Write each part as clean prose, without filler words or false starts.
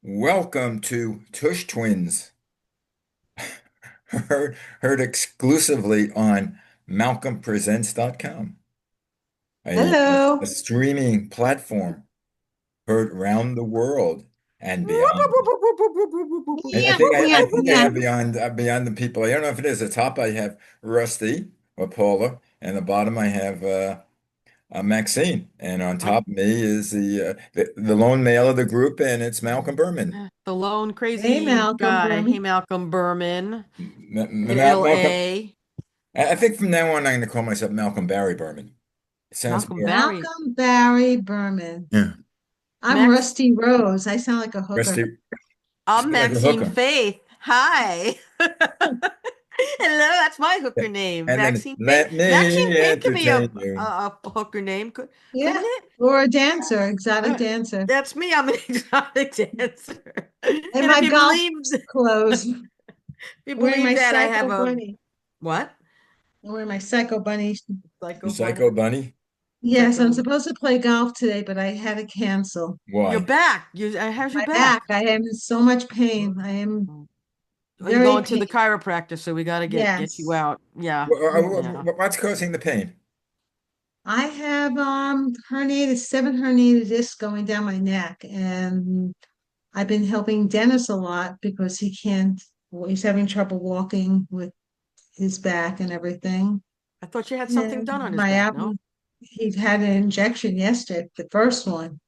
Welcome to Tush Twins, heard exclusively on MalcolmPresents.com, a Hello. streaming platform heard around the world and beyond. I Yeah, think I, yeah, I think I yeah. have beyond the people. I don't know if it is. At the top I have Rusty or Paula, and the bottom I have Maxine, and on top of me is the lone male of the group, and it's Malcolm Berman. The lone Hey, crazy Malcolm guy. Hey, Berman. Malcolm Berman in Malcolm. LA. I think from now on, I'm going to call myself Malcolm Barry Berman. It sounds Malcolm more, Barry. Malcolm Barry Berman. yeah, I'm Max. Rusty Rose. I sound like a hooker. rusty. I'm Sound like a Maxine hooker. Faith. Hi. Hello, that's my hooker name. And then Maxine Faith. let Maxine me Faith could be entertain you. a hooker name, couldn't Yeah. it? Or a dancer, exotic Uh, dancer. that's me. I'm an exotic dancer. And And if my you golf believe, clothes. if you Wearing my believe that, I have psycho a bunny. what? I'm wearing my psycho bunny. You Psycho bunny. psycho bunny. Yes, I'm Psycho. supposed to play golf today, but I had to cancel. You're Why? back. How's your My back, back? I am in so much pain. I am Are you very going to pain. the chiropractor? So we got to get you Yes. out. Yeah, Yes. yeah. What's causing the pain? I have herniated 7 herniated discs going down my neck, and I've been helping Dennis a lot because he can't. Well, he's having trouble walking with his back and everything. I thought you had something And done on his my back. apple, No, he had an injection yesterday, the first one.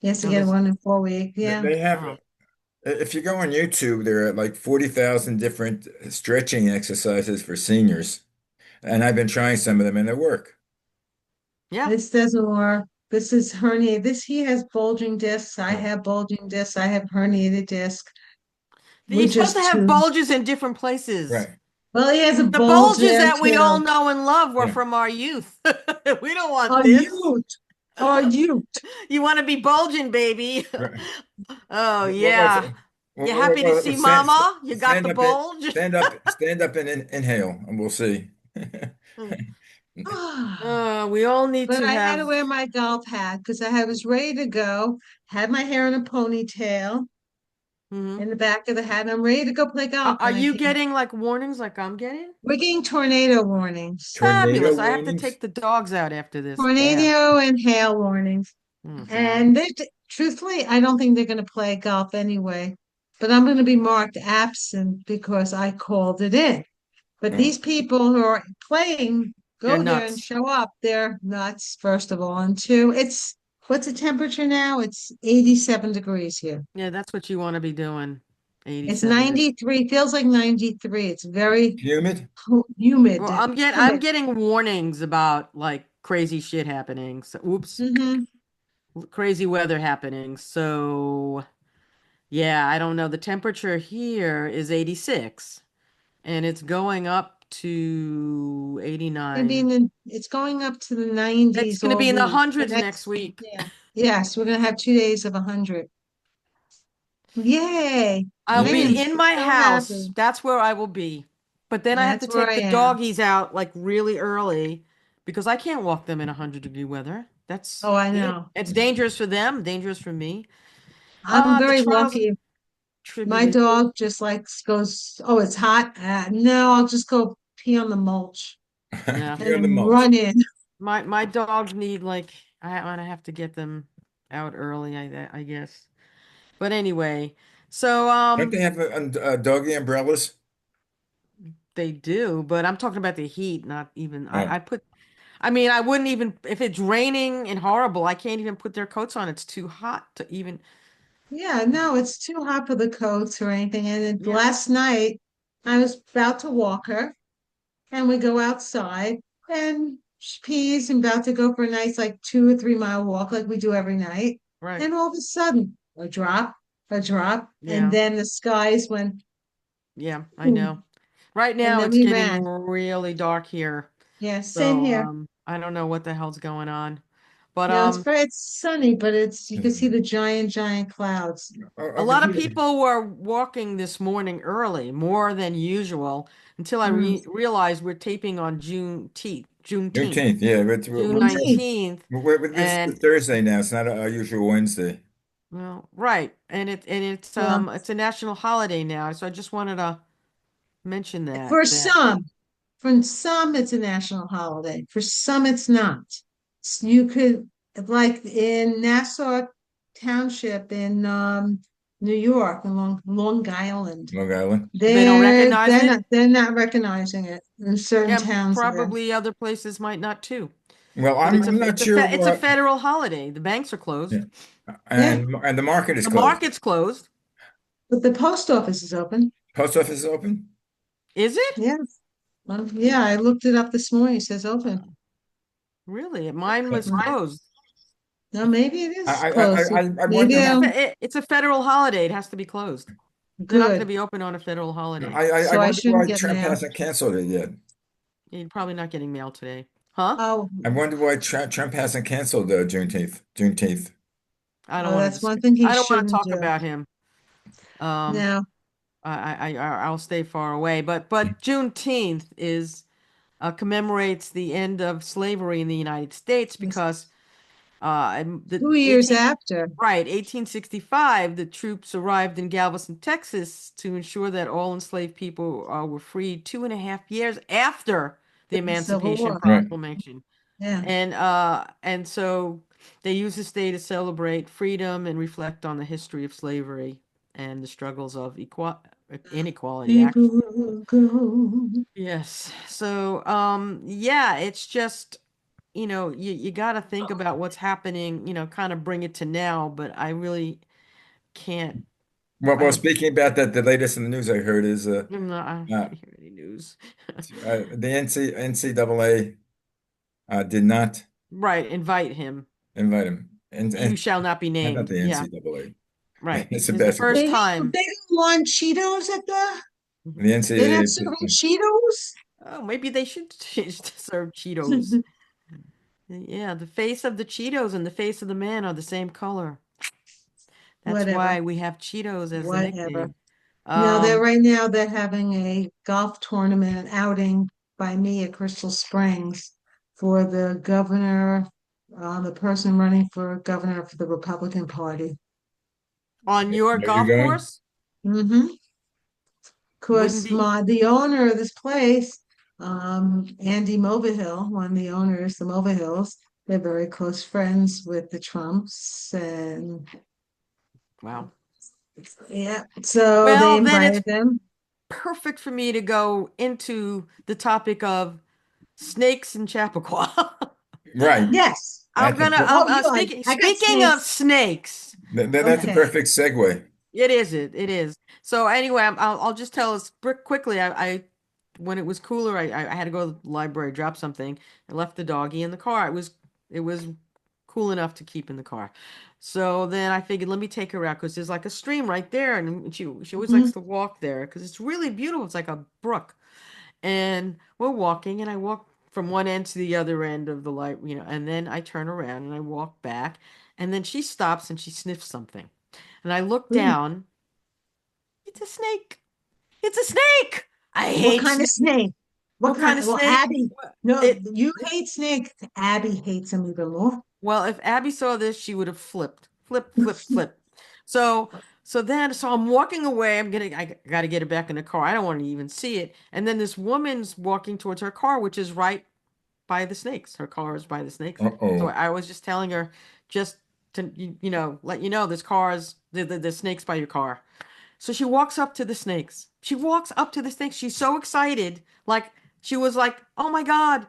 He has to no, get this. one in 4 weeks. Yeah. They have, Oh, if you go on YouTube, there are like 40,000 different stretching exercises for seniors. And I've been trying some of them and they work. yeah. This doesn't work. This is herniated. This he has bulging discs. I Yeah. have bulging discs. I have herniated disc. We're You're supposed to just have two. bulges in different places. Right. Well, he has a The bulge bulges there that we all too. know and love were Yeah. from our youth. We don't want Are this. you? Are you? You want to be bulging, baby. Right. Oh, What's yeah. You happy to see stand, Mama? You got stand the up it bulge? stand up and inhale and we'll see. We all need But to I had to have. wear my golf hat because I was ready to go. Had my hair in a ponytail Mhm. in the back of the hat, and I'm ready to go play golf. Are And I you came. getting like warnings like I'm getting? We're getting tornado warnings, Tornado Fabulous. I have to warnings. take the dogs out after this. Bad. tornado and hail warnings. Oh God. And truthfully, I don't think they're going to play golf anyway. But I'm going to be marked absent because I called it in. But Oh. these people who are playing They're go there and nuts. show up. They're nuts, first of all. And two, it's what's the temperature now? It's 87 degrees here. Yeah, that's what you want to be doing. It's 87 degrees. 93, feels like 93. It's very Humid? humid, Well, I'm humid. getting warnings about like crazy shit happening. So, oops, Hmm. crazy weather happening. So, yeah, I don't know. The temperature here is 86 and it's going up to Maybe 89. it's going up to the It's 90s going to all be in the week. The hundreds next next, week. yeah. Yes, we're gonna have 2 days of 100. Yay. I'll I am be Yay. in my so house. happy. That's where I will be. But then I have That's to where take I the am. doggies out like really early because I can't walk them in 100-degree weather. That's Oh, I it. know. It's dangerous for them, dangerous for me. I'm The very trials and lucky. My tribulations. dog just like goes, oh, it's hot. No, I'll just go pee on the mulch Yeah. and Pee on the then mulch. run in. My dogs need like I have to get them out early, I guess. But anyway, so Don't they have doggy umbrellas? they do, but I'm talking about the heat, not even Oh, I mean, I wouldn't even if it's raining and horrible, I can't even put their coats on. It's too hot to even Yeah, no, it's too hot for the coats or anything. And then yeah, last night, I was about to walk her, and we go outside, and she pees and about to go for a nice like 2 or 3 mile walk like we do every night. right. And all of a sudden, a drop, and Yeah. then the skies went Yeah, I know. boom, Right and now then it's we getting ran. really dark here. Yeah, same So, here. I don't know what the hell's going on. But It's sunny, but it's you can see mm. the giant clouds. a Over lot of here. people were walking this morning early, more than usual, until I Mm. realized we're taping on Juneteenth, Juneteenth, yeah, June Juneteenth. 19th, this and Thursday now. It's not our usual Wednesday. Well, right. Well, It's a national holiday now, so I just wanted to mention for that some, for some, it's a national holiday. For some, it's not. You could, like in Nassau Township in New York, in Long Island, Long Island. they don't they're recognize they're it. not they're not recognizing it in certain Yeah, towns there. probably other places might not too. Well, But I'm not sure it's a what. federal holiday. The banks are Yeah. closed. Yeah, And the market is The closed. market's closed. but the post office is open. Post office is open. Is it? Yeah, yeah, I looked it up this morning. It says open. Really? Mine was Mm. closed. No, maybe it I is I closed. I I Maybe wonder how. It's a federal holiday. It has to be closed. They're not going to good. be open on a federal holiday. I So I wonder shouldn't why get Trump mail. hasn't canceled it yet. You're probably not getting mail today. Huh? Oh, I wonder why Trump hasn't canceled Juneteenth. Juneteenth. oh, that's one thing he I don't want to shouldn't talk do. about him. Um, Now, I'll stay far away. But Juneteenth is commemorates the end of slavery in the United States it's because the 2 years 18 after. right 1865 the troops arrived in Galveston, Texas to ensure that all enslaved people were freed 2.5 years after the The Civil Emancipation War. Right. Proclamation. Yeah. And so they use this day to celebrate freedom and reflect on the history of slavery and the struggles of inequality, People actually. will go. Yes. So, yeah, it's just, you got to think about what's happening, kind of bring it to now, but I really can't, Well, I, speaking about that, the latest in the news I heard is I don't uh, want to hear any news. the NCAA did not Right. Invite him. invite him, You shall not be and not named. the Yeah. NCAA. Right. It's a It's the basketball. first time. They don't want Cheetos at the. The They're not NCAA. serving Cheetos. Oh, maybe they should serve Cheetos. Yeah, the face of the Cheetos and the face of the man are the same color. That's Whatever, why we have Cheetos as the whatever. nickname. No, Um, they're having a golf tournament outing by me at Crystal Springs for the governor, the person running for governor for the Republican Party. on your Are you golf going? course, Mm-hmm. wouldn't Because be, the owner of this place, Andy Movihill, one of the owners, the Movihills, they're very close friends with the Trumps, and wow. yeah, so they Well, then it's invited them. perfect for me to go into the topic of snakes in Chappaqua. Right. Yes. I'm That's a gonna per Oh, I got speaking of snakes. snakes. that's a Okay. perfect segue. It is. So anyway, I'll just tell us quickly. When it was cooler, I had to go to the library, drop something. I left the doggy in the car. It was cool enough to keep in the car. So then I figured, let me take her out because there's like a stream right there, and she always likes Mhm. to walk there because it's really beautiful. It's like a brook, and we're walking, and I walk from one end to the other end of the light, and then I turn around and I walk back, and then she stops and she sniffs something, and I look Ooh, down. It's a snake. It's a snake. I what hate kind of snakes. snake? What What kind kind? of Well, snake? Abby, no, It you hate snakes. Abby hates them even more. Well, if Abby saw this, she would have flipped, flip, flip, flip. So, so I'm walking away. I got to get it back in the car. I don't want to even see it. And then this woman's walking towards her car, which is right by the snakes. Her car is by the snakes. So Uh-oh. I was just telling her, just to, let you know, there's cars, the snakes by your car. So she walks up to the snakes. She walks up to the snakes. She's so excited. Like she was like, oh my God,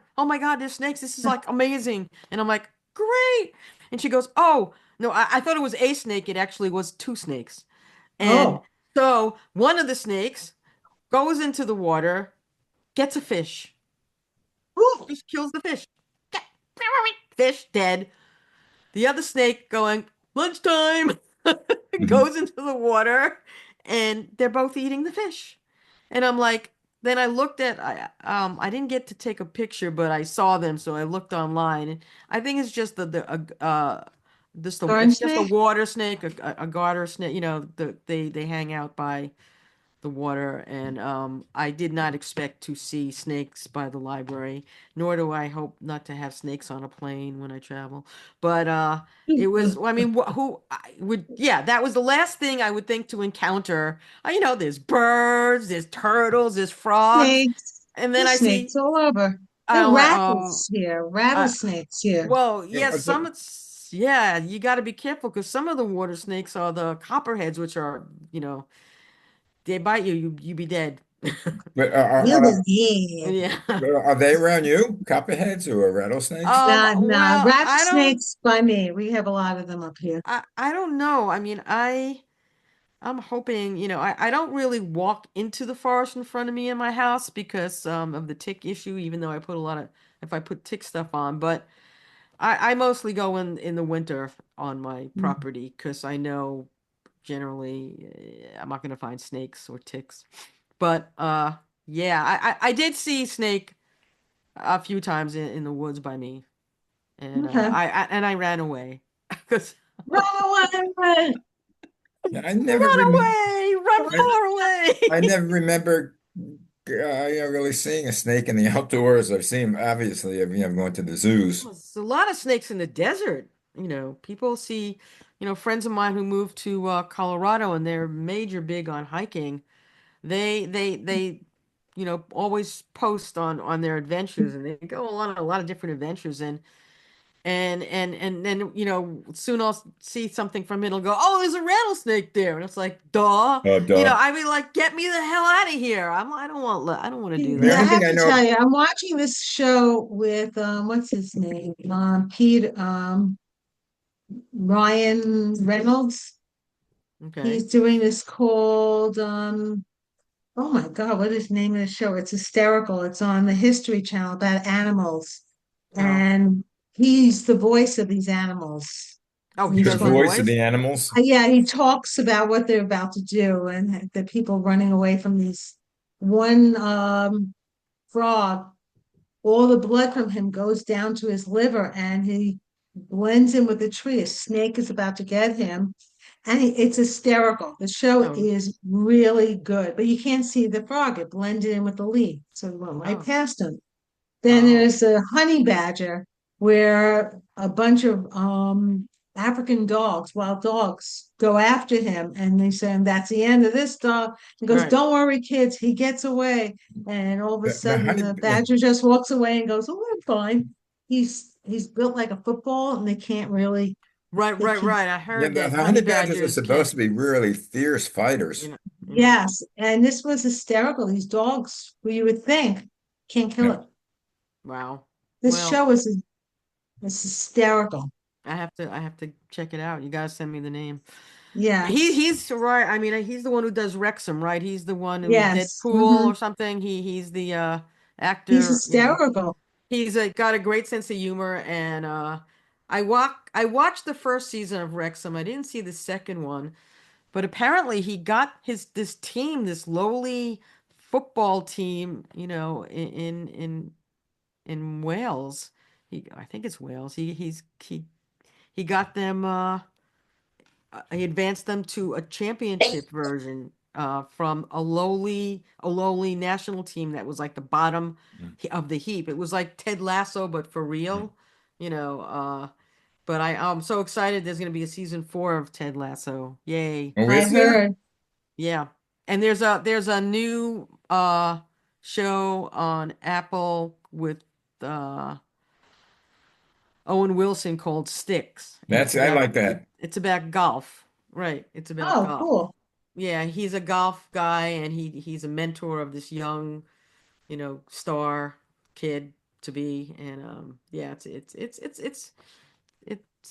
there's snakes. This is like amazing. And I'm like, great. And she goes, oh, no, I thought it was a snake. It actually was two snakes. And Oh, so one of the snakes goes into the water, gets a fish, ooh, just kills the fish. Fish dead. The other snake going, lunchtime, goes into the water and they're both eating the fish. And I'm like, then I looked at I didn't get to take a picture, but I saw them, so I looked online. And I think it's just garden it's just a snake. water snake, a garter snake, they hang out by the water, and I did not expect to see snakes by the library, nor do I hope not to have snakes on a plane when I travel. But it was, I mean, who I would, yeah, that was the last thing I would think to encounter. You know, there's birds, there's turtles, there's frogs, Snakes. and then There's I snakes see, all over. There I are like, rattles here, I, rattlesnakes here. well, Yeah, yes, some it's, yeah, you got to be careful because some of the water snakes are the copperheads, which are, they bite you, you be dead. but You been dead. Yeah. are they around you? Copperheads or rattlesnakes? Nah, nah. Well, Rattlesnakes by me. We have a lot of them up here. I don't know. I mean, I'm hoping, I don't really walk into the forest in front of me in my house because of the tick issue, even though if I put tick stuff on, but I mostly go in the winter on my Mm. property because I know generally I'm not going to find snakes or ticks. But yeah, I did see snake a few times in the woods by me, and Okay. I ran away because Run away, run. Yeah, run away, run I, far I away. never remember really seeing a snake in the outdoors. I've seen, obviously, I've gone to the zoos. There's a lot of snakes in the desert. People see, friends of mine who moved to Colorado and they're major big on hiking. They always post on their adventures and they go on a lot of different adventures and then soon I'll see something from it. It'll go, oh, there's a rattlesnake there, and it's like, duh. Oh, duh. I mean, like, get me the hell out of here. I don't want to do The Yeah, I only that. thing have I to know, tell you, I'm watching this show with what's his name? Pete Ryan Reynolds. Okay. He's doing this called oh my God, what is the name of the show? It's hysterical. It's on the History Channel about animals. Oh, And he's the voice of these animals. oh, And he the he's does the fun. voice of voice. the animals. Yeah, he talks about what they're about to do and the people running away from these one frog. All the blood from him goes down to his liver and he blends in with the tree. A snake is about to get him. And it's hysterical. The show Oh, is really good, but you can't see the frog. It blended in with the leaf. So it went right oh, past him. Then oh, there's a honey badger where a bunch of African dogs, wild dogs, go after him. And they say, that's the end of this dog. He goes, right, don't worry, kids, he gets away. And all of a The sudden honey, the badger just walks away and goes, oh, I'm fine. He's built like a football and right, they right, can right. I yeah, heard the that honey honey badgers are badgers supposed can't, to be really fierce you fighters. know, you know. yes. And this was hysterical. These dogs, who you would think can't kill Yeah. it. Wow. This Well, show is hysterical. I have to check it out. You gotta send me the name. Yeah. He's right. I mean, he's the one who does Wrexham, right? He's the one who was Yes. Deadpool or something. He's the He's actor, hysterical. He's got a great sense of humor and I watched the first season of Wrexham. I didn't see the second one, but apparently he got his this team, this lowly football team, in Wales. I think it's Wales. He got them he advanced them to a championship version from a lowly national team that was like the bottom of the heap. It was like Ted Lasso, but for real, you know. But I'm so excited. There's gonna be a season 4 of Ted Lasso. Yay! Oh, I is there? heard. Yeah, and there's a new show on Apple with uh Owen Wilson called Sticks, and I like that. it's about golf. Right, it's about Oh, golf. cool. Yeah, he's a golf guy and he's a mentor of this young, star kid to be and yeah,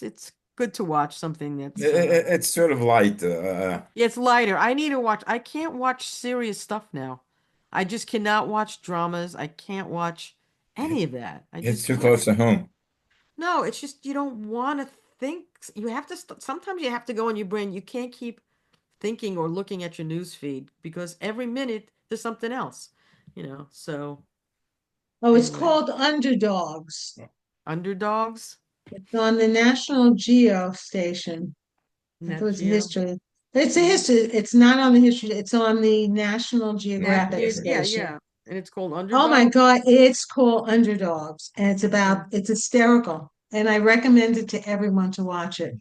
it's good to watch something that's It's sort of light. yeah, it's lighter. I can't watch serious stuff now. I just cannot watch dramas. I can't watch any of that. I it's just too can't. close to home. No, it's just you don't want to think. You have to sometimes you have to go in your brain. You can't keep thinking or looking at your news feed because every minute there's something else, So Oh, it's anyway, called Underdogs. underdogs, It's on the National Geo station. I thought Nat it was Geo. history. It's a history. It's not on the history. It's on the National Geographic Yeah, station. yeah. And it's called Oh my Underdog. God, it's called Underdogs, and Okay. it's hysterical. And I recommend it to everyone to watch it.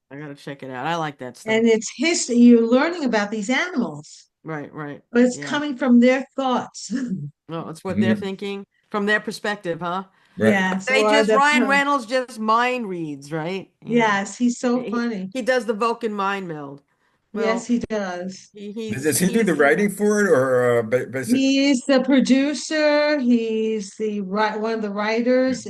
I gotta check it out. I like that stuff. And it's history. You're learning about these animals, Right, right. but it's Yeah. coming from their thoughts. Well, that's what they're Mhm. thinking from their perspective, huh? Right. Yes, They or just the Ryan Reynolds just mind reads, right? yes, he's so He funny. he does the Vulcan mind meld. Yes, Well, he does. Does he do the he's writing for it, or basic? He's the producer. He's the one of the writers.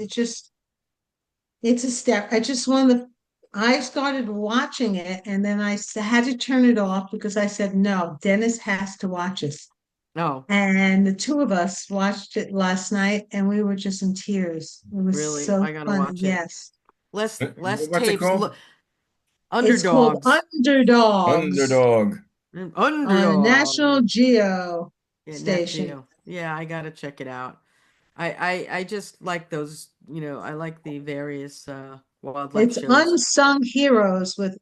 It's a step. I just one of the I started watching it and then had to turn it off because I said, no, Dennis has to watch this. oh, And the two of us watched it last night and we were just in tears. It was really? so I gotta funny. watch it. Yes. Less What's it tapes. called? Look, It's called underdogs. Underdogs Underdog. on the National Underdog. Geo Yeah, Nat station. Geo. Yeah, I gotta check it out. I just like those, I like the various wildlife It's shows. unsung heroes with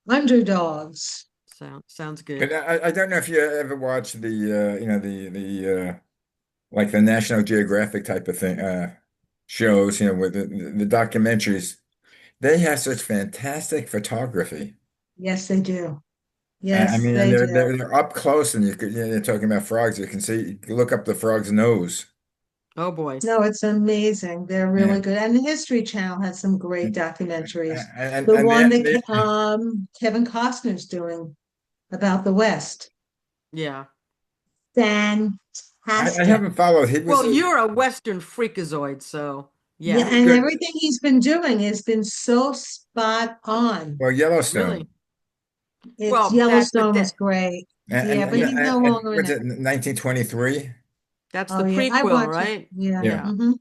underdogs. Sounds good. But I don't know if you ever watched the like the National Geographic type of thing shows, with the documentaries. They have such fantastic photography. Yes, they do. I Yes, mean, and they do. they're up close, and you're talking about frogs. You can see, you can look up the frog's nose. Oh boy. No, it's amazing. They're Yeah. really good. And the History Channel has some great And documentaries. and, The and one they, that they, Kevin Costner's doing about the West. Yeah. I Fantastic. haven't followed. He was Well, you're a Western freakazoid, so he Yeah, yeah. was and good. everything he's been doing has been so spot on. Well, Really? Yellowstone, It's Well, Yellowstone was great. and Yeah, and, but yeah, he's no and longer in what's it. it, 1923? that's the Oh yeah, I prequel, watch it. right? Yeah. Yeah. Yeah. Hmm.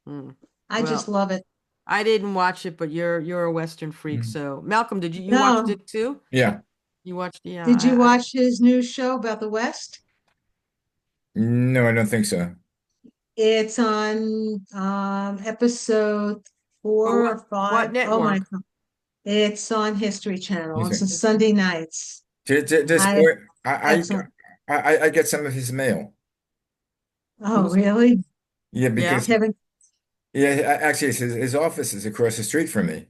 Hmm. I just Well, love it. I didn't watch it, but you're a Western freak, Mm. so Malcolm, did you watched No. it too? Yeah. You watched, yeah, Did you watch his new show about the West? No, I don't think so. It's on episode for four what or what five. Oh my network? God. It's on History You Channel. It's see. on Sunday nights. This I boy, I, excellent. I get some of his mail. Oh, Who's really? Yeah, yeah? because Kevin. yeah, actually, his office is across the street from me,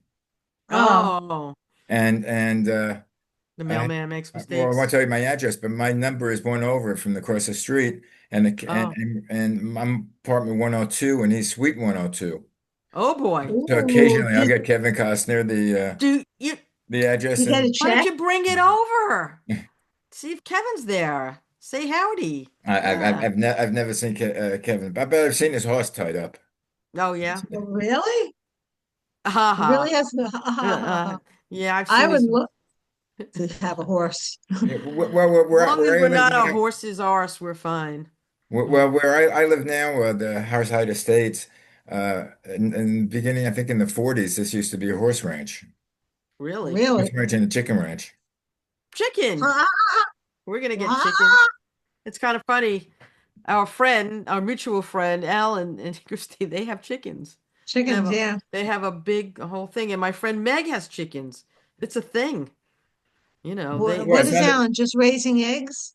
Oh, Oh, and the I mailman makes well, I won't mistakes. tell you my address, but my number is one over from across the street, and Oh, I'm apartment 102, and he's suite 102. oh boy. So ooh, occasionally, I'll get Kevin Costner Do you? the address, you get a and Why don't check? you bring it over? See if Kevin's there. Say howdy. Yeah. I've never seen Kevin, but I've seen his horse tied up. Oh yeah. Oh, really? Ha It really ha. has Uh, uh, yeah, I've I seen would his. love to have a horse. Yeah, As long as where I we're live not a now, horse's arse, we're fine. well, Mm, where I live now, the Harside Estates, in the beginning, I think in the 40s, this used to be a really? Really? horse ranch and a chicken ranch. Chicken. Ah, We're gonna get chickens. ah, It's kind of funny. Our mutual friend, Al and Christy, they have chickens. They have chickens, yeah. they have a big whole thing, and my friend Meg has chickens. It's a thing. They Well, What it's is not. Alan? Just raising eggs?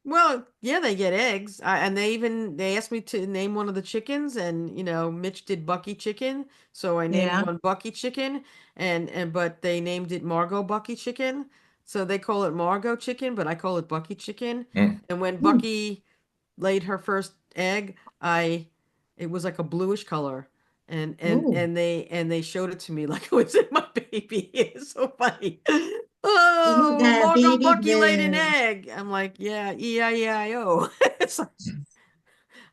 well, yeah, they get eggs, and they asked me to name one of the chickens, and Mitch did Bucky Chicken, so I named Yeah. one Bucky Chicken, and but they named it Margot Bucky Chicken, so they call it Margot Chicken, but I call it Bucky Chicken, Mm. and when Hmm. Bucky laid her first egg, I it was like a bluish color. Ooh. And they showed it to me like it was in my baby. It's so funny. You Oh, got a Margot baby Bucky laid an blue. egg. I'm like, yeah, E-I-E-I-O. It's like,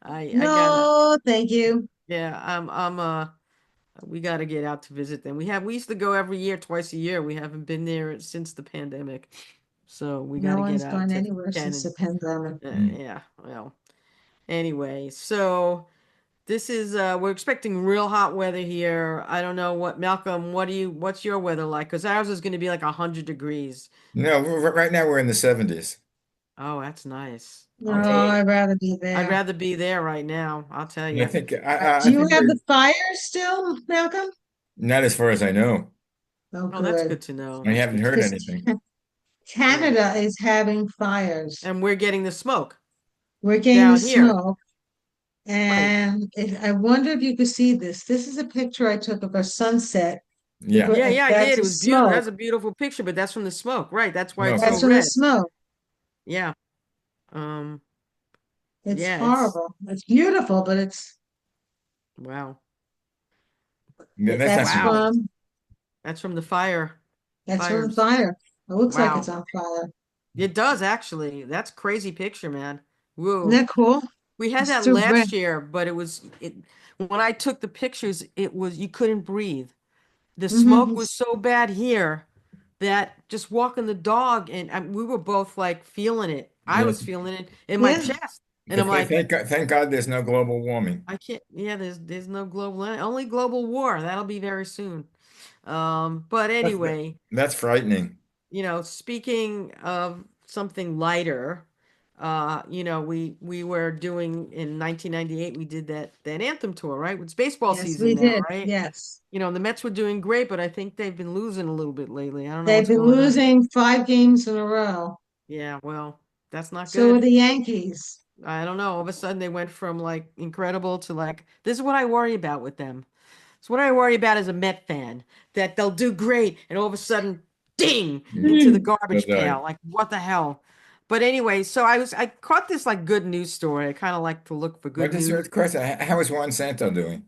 I gotta, No, thank you. yeah, we gotta get out to visit them. We used to go every year, twice a year. We haven't been there since the pandemic. So we No gotta get one's out gone to anywhere since Canada. the pandemic. Mm. Yeah, well, anyway, so this is we're expecting real hot weather here. I don't know what Malcolm, what's your weather like? Because ours is going to be like 100 degrees. No, right now we're in the 70s. Oh, that's nice. No, I'll take I'd rather be I'd there. rather be there right now. I'll tell And you. Do I you think have we're the fire still, Malcolm? not as far as I know. Oh, Oh, that's good. good to know. I That's haven't good to heard Because know. anything. Yeah. Canada is having fires. And we're getting the smoke We're getting the down here. smoke. Right. And I wonder if you could see this. This is a picture I took of a sunset Yeah. because Yeah, yeah, I that's did. It a was beautiful. That's smoke. a beautiful picture, but that's from the smoke. Right. That's why it's Smoke. so That's from the red. smoke. Yeah. Um, It's yeah, it's horrible. It's beautiful, but wow. Yeah, that's not that's good. Wow. from That's from the fire. that's from the Fires. fire. It looks like it's Wow. on fire. It does actually. That's crazy picture, man. Isn't Whoa. that cool? We had It's that still red. last year, but it when I took the pictures, it was you couldn't breathe. The smoke was so bad here that just walking the dog and we were both like feeling it. I Yes. was feeling it in my Yeah. chest. And I'm like, Thank God there's no global warming. I can't, yeah, there's no global, only global war. That'll be very soon. But That's anyway, that's frightening. speaking of something lighter, we were doing in 1998, we did that anthem tour, right? It's baseball Yes, we season now, did. right? Yes. The Mets were doing great, but I think they've been losing a little bit lately. I don't know They've what's been going on. losing 5 games in a row. Yeah, well, that's not So are good. the Yankees. I don't know. All of a sudden they went from like incredible to like, this is what I worry about with them. It's what I worry about as a Met fan, that they'll do great and all of a sudden, ding, into the They'll garbage die. pail. Like, what the hell? But anyway, so I caught this like good news story. I kind of like to look for What good is your news. question? How is Juan Santo doing?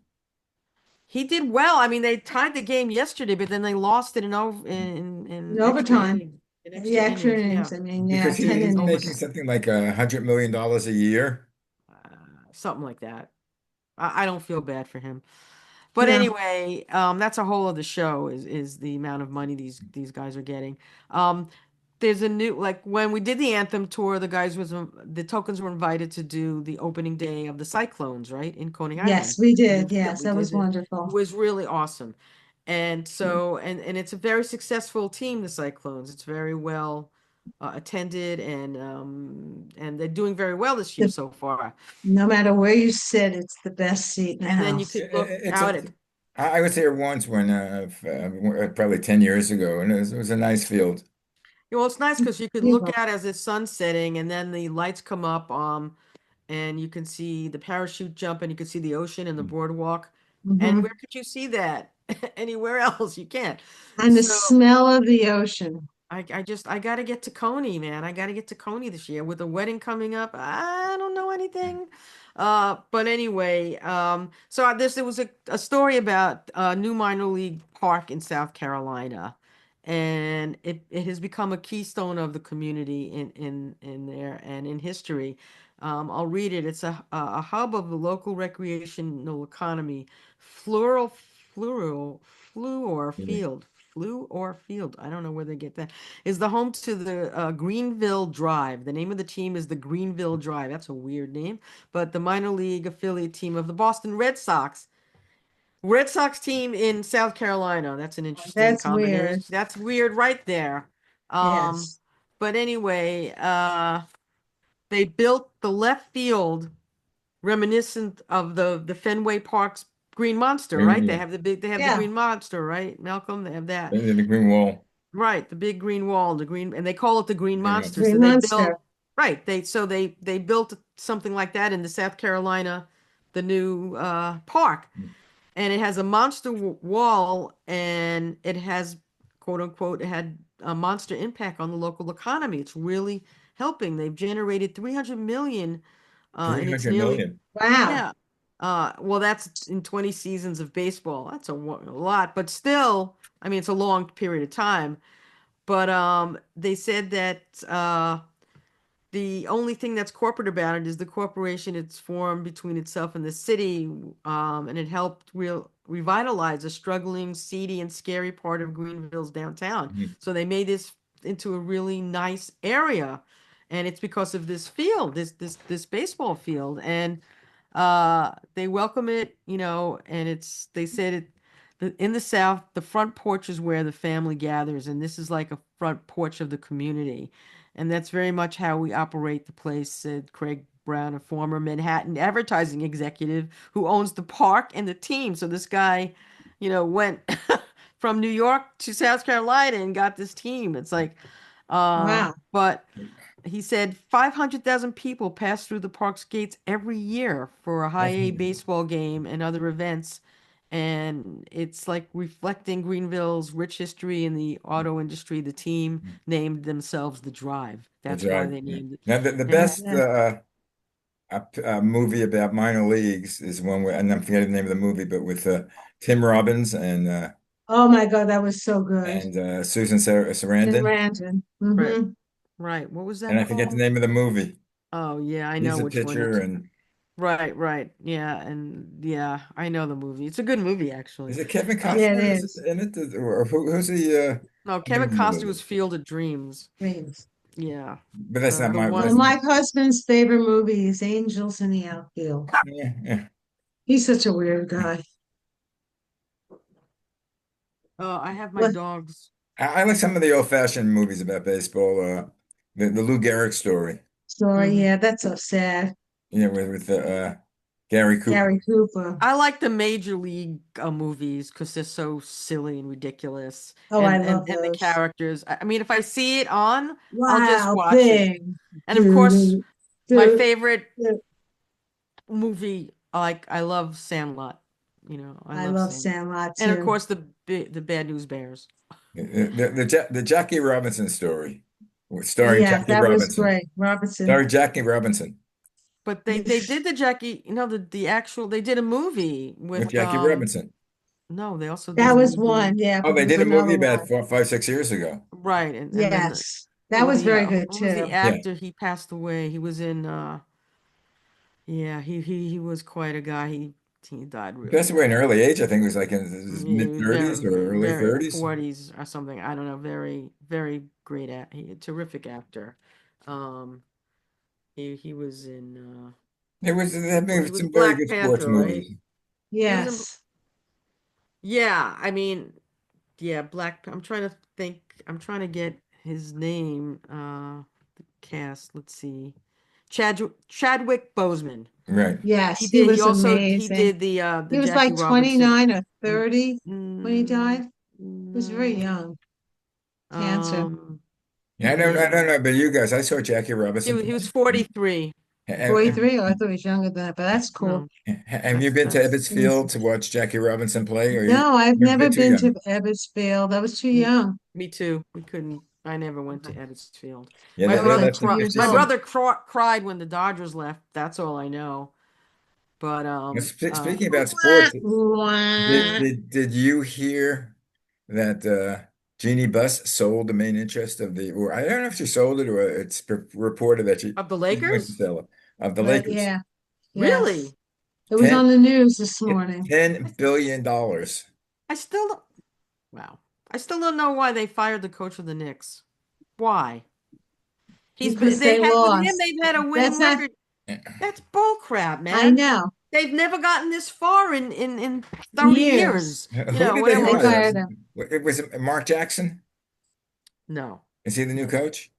He did well. I mean, they tied the game yesterday, but then they lost it in over In in extra overtime. innings. In The extra extra innings, yeah. innings. I mean, yeah, Because 10 he's Over making innings. something like $100 million a year. something like that. I don't feel bad for him. But No. anyway, that's a whole other show is the amount of money these guys are getting. Um, there's a new like when we did the anthem tour, the tokens were invited to do the opening day of the Cyclones, right, in Coney Yes, Island. we We did. did Yes, we that did was it. It wonderful. was really awesome. And so and it's a very successful team, the Cyclones. It's very well attended and they're doing very well this year The, so far. no matter where you sit, it's the best seat in the And then you house. could look It's out a, at I was here once when probably 10 years ago, and it was a nice field. Yeah, well, it's nice because you could look Beautiful. out as the sun's setting, and then the lights come up, and you can see the parachute jump, and you can see the ocean and the boardwalk. And Hmm. where could you see that? Anywhere else, you can't. And the So smell of the ocean. I gotta get to Coney, man. I gotta get to Coney this year with the wedding coming up. I don't know anything. But anyway, there was a story about a new minor league park in South Carolina, and it has become a keystone of the community in there and in history. I'll read it. It's a hub of the local recreational economy, floral, floral, fluor field. Flu or Field, I don't know where they get that, is the home to the Greenville Drive. The name of the team is the Greenville Drive. That's a weird name, but the minor league affiliate team of the Boston Red Sox. Red Sox team in South Carolina. That's an interesting That's weird. combination. That's weird right there. Um, Yes. but anyway, they built the left field reminiscent of the Fenway Park's Green Monster, right? Yeah. They have the Yeah. Green Monster, right, Malcolm? They have that. The green wall. Right, the big green wall, the green, and they call it the Green Green Monster. monster. So Green they Monster. built, right, they built something like that in the South Carolina, the new park, and it has a monster wall, and it has, quote unquote, it had a monster impact on the local economy. It's really helping. They've generated 300 million in its 300 nearly, million. Wow. yeah. Well, that's in 20 seasons of baseball. That's a lot, but still, I mean, it's a long period of time. But they said that the only thing that's corporate about it is the corporation it's formed between itself and the city, and it helped revitalize a struggling, seedy, and scary part of Greenville's downtown. Mhm. So they made this into a really nice area, and it's because of this field, this baseball field, and they welcome it, and they said it. In the South, the front porch is where the family gathers, and this is like a front porch of the community. And that's very much how we operate the place, said Craig Brown, a former Manhattan advertising executive who owns the park and the team. So this guy, went from New York to South Carolina and got this team. It's like, Wow. But he said 500,000 people pass through the park's gates every year for a high That's A baseball game and other events. And it's like reflecting Greenville's rich history in the auto industry. The team named themselves The Drive. the That's why drive. they Yeah. named it. Now, the And best movie about minor leagues is one where, and I'm forgetting the name of the movie, but with Tim Robbins Oh my God, that was so good. and Susan And Sarandon, Brandon. right, Mm-hmm. right. What was and that I forget the called? name of the movie. Oh, yeah, I know He's a which one you're. pitcher, and Right, right. Yeah, and yeah, I know the movie. It's a good movie, is actually. it Kevin Uh, Yeah, it Costner is. in it, or who's the no, lead Kevin in the Costner was movie? Field of Dreams. Dreams. Yeah, But that's not the my Well, one. that's not, my husband's favorite movie is Angels in the Outfield. yeah, yeah. He's such a weird guy. I have my What dogs. I like some of the old-fashioned movies about baseball. The Lou Gehrig story, story? Hmm. Yeah, that's so sad. with Gary Cooper. Gary Cooper. I like the Major League movies because they're so silly and ridiculous, Oh, I and love the those. characters. I mean, if I see it on, I'll just Wow, watch it. big. And of Do, course, do, my do, favorite do. movie, like I love Sandlot. I I love love Sandlot, Sandlot and of too. course the Bad News Bears. The Jackie Robinson story, starring Yeah, Jackie that was Robinson. great. Robertson. Starring Jackie Robinson But they did the Jackie, the actual they did a movie with with Jackie Robinson. no, they also did That a was movie. one, yeah, Oh, but they there's did a movie another about one. 5, 6 years ago. Right, and then Yes, that was very good what was the too. Yeah. actor? He passed away. He was in yeah, he was quite a guy. He died He really passed away in young. an early age. I think it was like in his mid He was 30s or early very 30s. 40s or something. I don't know. Very very great a terrific actor. Um, he was in They he made was some very Black good sports Panther, right? movies. He was in Yes. yeah. I mean yeah, I'm trying to think. I'm trying to get his name. The cast. Let's see. Chadwick Boseman. Right. He Yes, he did. was He amazing. did the He was Jackie like Robinson. 29 or Mm, 30 when he died. mm, He was very no. young. Cancer. Um. Yeah, I Yeah. don't know about you guys. I saw Jackie Robinson He was play. 43. Have, 43? Oh, I thought he was younger than that, but that's cool. No. have you been to That's Ebbets Field to watch Jackie Robinson play, or No, I've you're a never bit too been to young? Ebbsville. I was too me, young. me too. We couldn't. I never went to Evansfield. Yeah, My I was brother like that's in two cried. years My old. 57. brother cried when the Dodgers left. That's all I know. But Speaking about sports, Wah. did you hear that Jeannie Buss sold the main interest or I don't know if she sold it or it's reported that of the she's going to Lakers, sell it of the But Lakers. yeah, yes. really? It was 10, on the news this morning I, $10 billion. I still don't. Wow. I still don't know why they fired the coach of the Knicks. Why? He's been. because They they had with him. lost. They've had a That's winning not, record. That's bull crap, I man. know, They've never gotten this far in 30 years. years. Who did they Whatever They it hire? fired is. him. Was it Mark Jackson? No. Is he the new coach?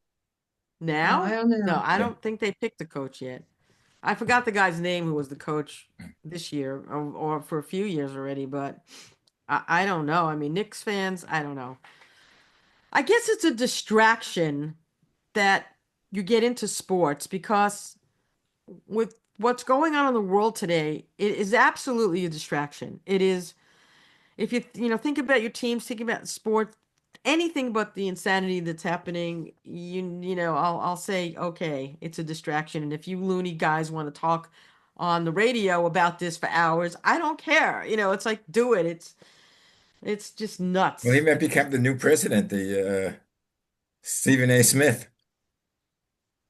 Oh, I Now? don't No, know. I Yeah. don't think they picked the coach yet. I forgot the guy's name who was the coach this year or for a few years already, but I don't know. I mean, Knicks fans, I don't know. I guess it's a distraction that you get into sports because with what's going on in the world today, it is absolutely a distraction. It is if you think about your teams, think about sports, anything but the insanity that's happening, I'll say okay, it's a distraction. And if you loony guys want to talk on the radio about this for hours, I don't care. It's like do it. It's just Well, he nuts. might become the new president, the Stephen A. Smith.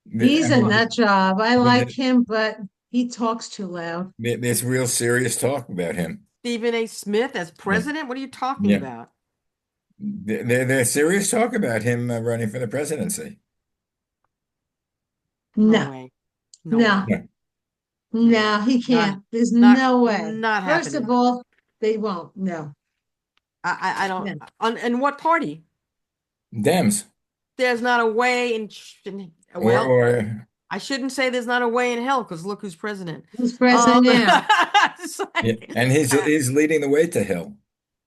I He's a What? mean, nut job. I like the, him, but he talks too loud. there's real serious talk about him. Stephen A. Smith as Yeah, president? What are you talking yeah. about? There's serious talk about him running for the presidency. No No, way. No no, way. Yeah. No. no, he Not can't. There's not no way. not First of happening. all, they won't. No, I don't no. and what party? Dems. There's not a way Or, well, or I shouldn't say there's not a way in hell because look who's president. Who's president now? It's yeah, like, and he's leading the way to hell.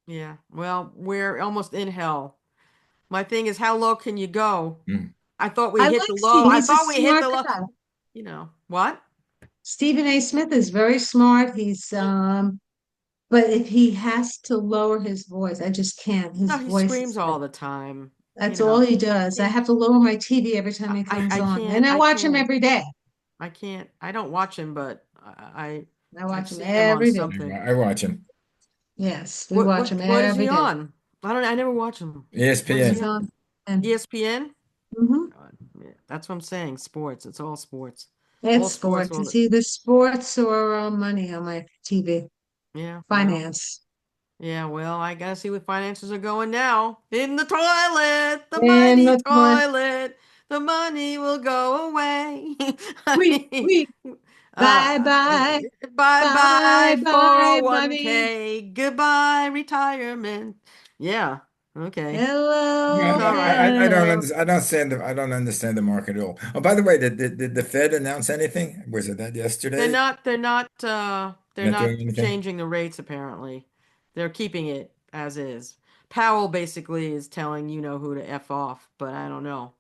yeah, well, we're almost in hell. My thing is, how low can you go? Mm. I thought we I hit the like low. Steve. I He's a thought we hit smart the low. guy. What? Stephen A. Smith is very smart. But if he has to lower his voice, I just can't. No, His he voice is screams like all the time. You that's all know, he does. I he, have to lower my TV every time he comes I on. can't, And I watch him every day. I can't, I don't watch him, but I I've watch him seen him on every day. something. I watch him. Yes, we watch him What is every he day. on? I never watch him. What is he He's ESPN. on? on. And ESPN? hmm Yeah, that's what I'm saying. Sports. It's all sports. All it's sports. sports. All It's the, either sports or money on my TV. yeah, well. Finance. Yeah, well, I gotta see what finances are going now. In the toilet, the And mighty the one, toilet, the money will go away. I we, mean, we, bye, uh, bye, bye bye, bye bye, money. 401k, goodbye retirement. Yeah, okay. Yeah, That's Hello, all right. I don't hello. understand. I don't understand the market at all. Oh, by the way, did the Fed announce anything? Was it that yesterday? They're Not doing not anything. changing the rates apparently. They're keeping it as is. Powell basically is telling you know who to F off, but I don't know.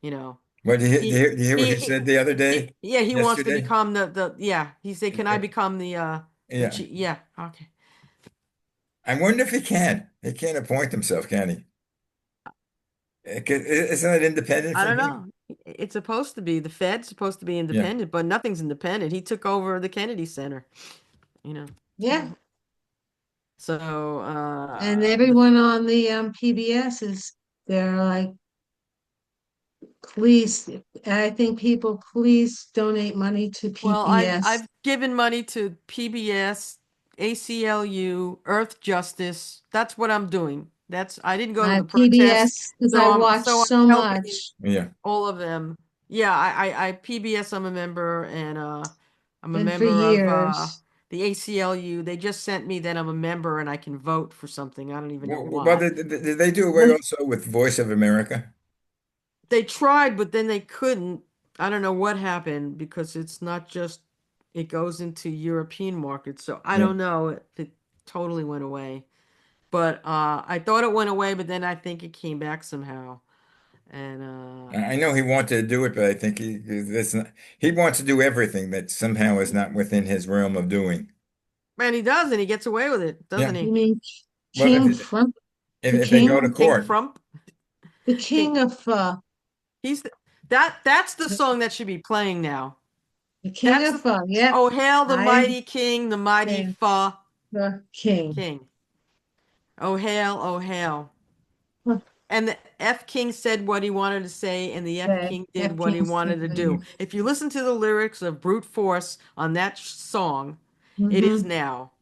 You know, What he did you hear what he he said the other day? yeah, he wants to Yesterday? become the yeah, he said, "Can I become the Yeah. chief?" Yeah, okay. I wonder if he can. He can't appoint himself, can he? Isn't it independent I from don't him? know. It's supposed to be the Fed's supposed to be Yeah. independent, but nothing's independent. He took over the Kennedy Center, you know. Yeah. So And the everyone on the PBS they're like, please, I think people, please donate money to Well, PBS. I've given money to PBS, ACLU, Earth Justice. That's what I'm doing. That's I didn't go to the protest, PBS, because I watch so I'm so helping much Yeah. all of them. Yeah, I PBS I'm a member and I'm a and for member of years. the ACLU. They just sent me that I'm a member and I can vote for something. I don't even know Well, what. did they do away When, also with Voice of America? They tried, but then they couldn't. I don't know what happened because it's not just it goes into European markets. So I Yeah. don't know if it totally went away. But I thought it went away, but then I think it came back somehow. And I know he wanted to do it, but I think he wants to do everything that somehow is not within his realm of doing. he does, and he gets away with it, doesn't Yeah. you he? mean Well, King Frump, the if they go to king, King court, Frump. the King. king of He's that's the song that should be playing now. the king That's of the Yep, Oh hail the I mighty king, the mighty say fa the king. king. Oh hail, oh hail. Huh, And the F King said what he wanted to say, and the F Say King did F what he King wanted to do. Stephen. If you listen to the lyrics of Brute Force on that song, it is Mm-hmm. now.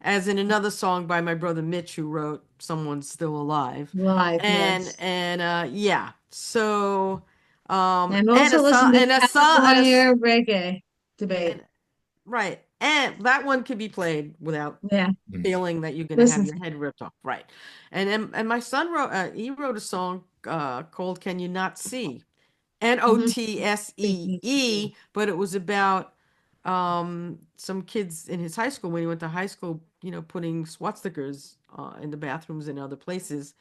As in another song by my brother Mitch, who wrote "Someone's Still Alive," Live, yes. and yeah. So, And also listen to and a song California reggae debate. and right, and that one could be played without Yeah, mm, feeling that you're going to have listen. your head ripped off. Right. And my son wrote he wrote a song called Can You Not See? Mm-hmm. Notsee, but it was about some kids in his high school when he went to high school, putting swastikas in the bathrooms and other places.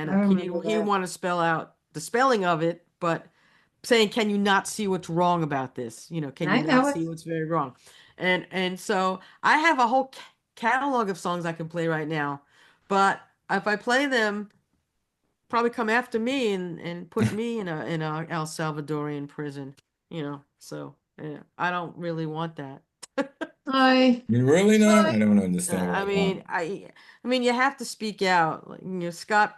I And remember he didn't that. want to spell out the spelling of it, but saying, "Can you not see what's wrong about this? Can you I not know it. see what's very wrong?" And so I have a whole catalog of songs I can play right now, but if I play them, probably come after me and put me in a El Salvadorian prison. So yeah, I don't really want that. I, you really not? I I don't understand I why not. mean, you have to speak out. Like, Scott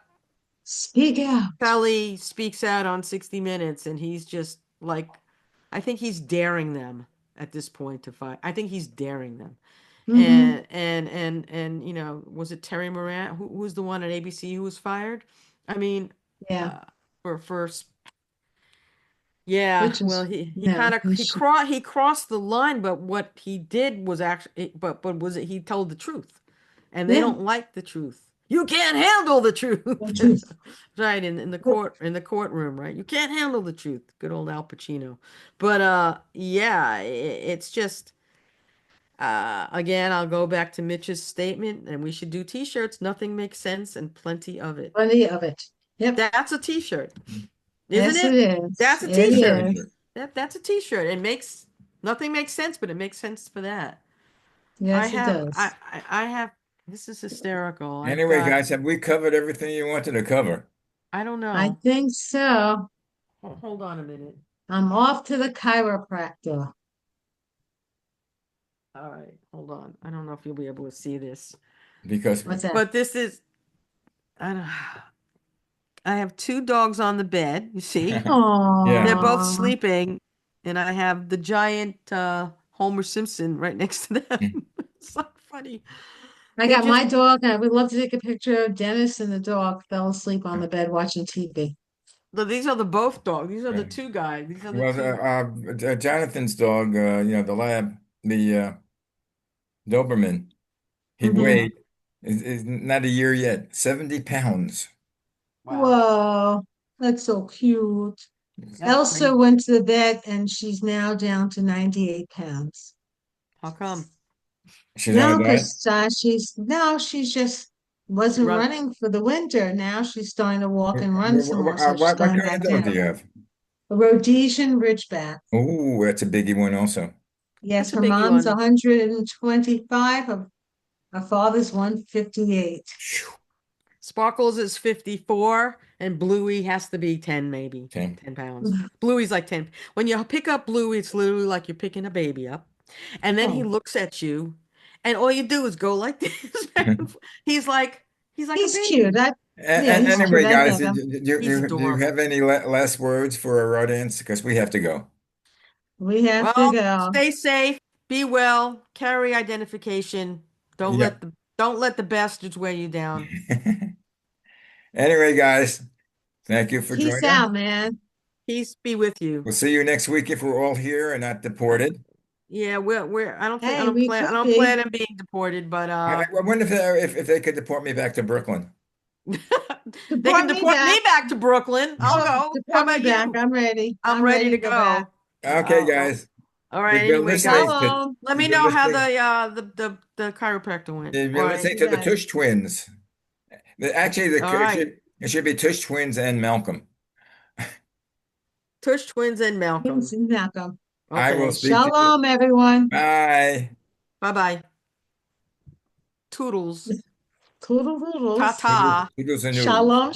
speak out. Kelly speaks out on 60 Minutes, and he's just like, I think he's daring them at this point to fight. I think he's daring them. Mm-hmm. And was it Terry Moran? Who was the one at ABC who was fired? I mean, Yeah, uh, for yeah, which well, is he no, kind of he should. he crossed the line, but what he did was actually, but was it he told the truth, and they Yeah, don't like the truth. You can't handle the the truth, truth. right? In the courtroom, right? You can't handle the truth. Good old Al Pacino. But yeah, it's just again, I'll go back to Mitch's statement, and we should do T-shirts. Nothing makes sense, and plenty of it. Plenty of it. Yep. That's a t-shirt, isn't Yes, it it? is. That's a It t-shirt. is. That's a t-shirt. It makes nothing makes sense, but it makes sense for that. I Yes, it have does. I have this is hysterical. I've Anyway, got guys, have we covered everything you wanted to cover? I don't I know. think so. Hold on a minute. I'm off to the chiropractor. All right, hold on. I don't know if you'll be able to see this. Because What's that? But this is I don't I have two dogs on the bed, you see? yeah, They're both Oh, sleeping, and I have the giant Homer Simpson right next to them. It's so funny. I They got just my dog, and I would love to take a picture of Dennis and the dog fell asleep on the bed watching TV. these are the both dogs. These are the right. two guys. These are the Well, two. Jonathan's dog, the lab, the Doberman, he Hmm. Uh-huh. weighed is not a year yet, 70 pounds. Wow. Whoa, that's so cute. That's Elsa crazy. went to the vet and she's now down to 98 pounds. How come? She's on a No, diet. because she's just She wasn't run. running for the winter. Now she's starting to walk and run some more, so she's What going kind of back dog do down. you have? A Rhodesian Ridgeback. Oh, that's a biggie one also. Yes, That's a her biggie mom's one. 125, her father's 158. Phew. Sparkles is 54, and Bluey has to be 10, maybe Okay. 10 pounds. Bluey's like 10. When you pick up Bluey, it's literally like you're picking a baby up. And then he Oh, looks at you, and all you do is go like this. back and forth. He's like a he's cute. baby. Yeah, he's cute. Anyway, I guys, get him. He's do you adorable. have any last words for our audience? Because we have to go. We have to Well, go. stay safe, be well, carry identification. Yep. Don't let the bastards wear you down. Anyway, guys, thank you for Peace joining us. out, man. Peace be with you. We'll see you next week if we're all here and not deported. Yeah, we're Hey, we I could don't be. plan on being deported, but I wonder if they could deport me back to Brooklyn. they can Deport me deport back. me back to Brooklyn. I'll Deport, go. How deport me about back. you? I'm ready. I'm I'm ready ready to to go back. go. Okay, Oh, guys. all right. You've been Anyway, listening guys, to Shalom. let me you've been know how listening the chiropractor went. you've All been right. listening You to the got it. Tush twins. Actually, All right. it should be Tush twins and Malcolm. Tush twins and Malcolm. He's Malcolm. I will Okay. speak to you. Shalom, everyone. Bye. Bye-bye. Toodles. Toodle toodles. Ta-ta. Noodles and noodles. Shalom.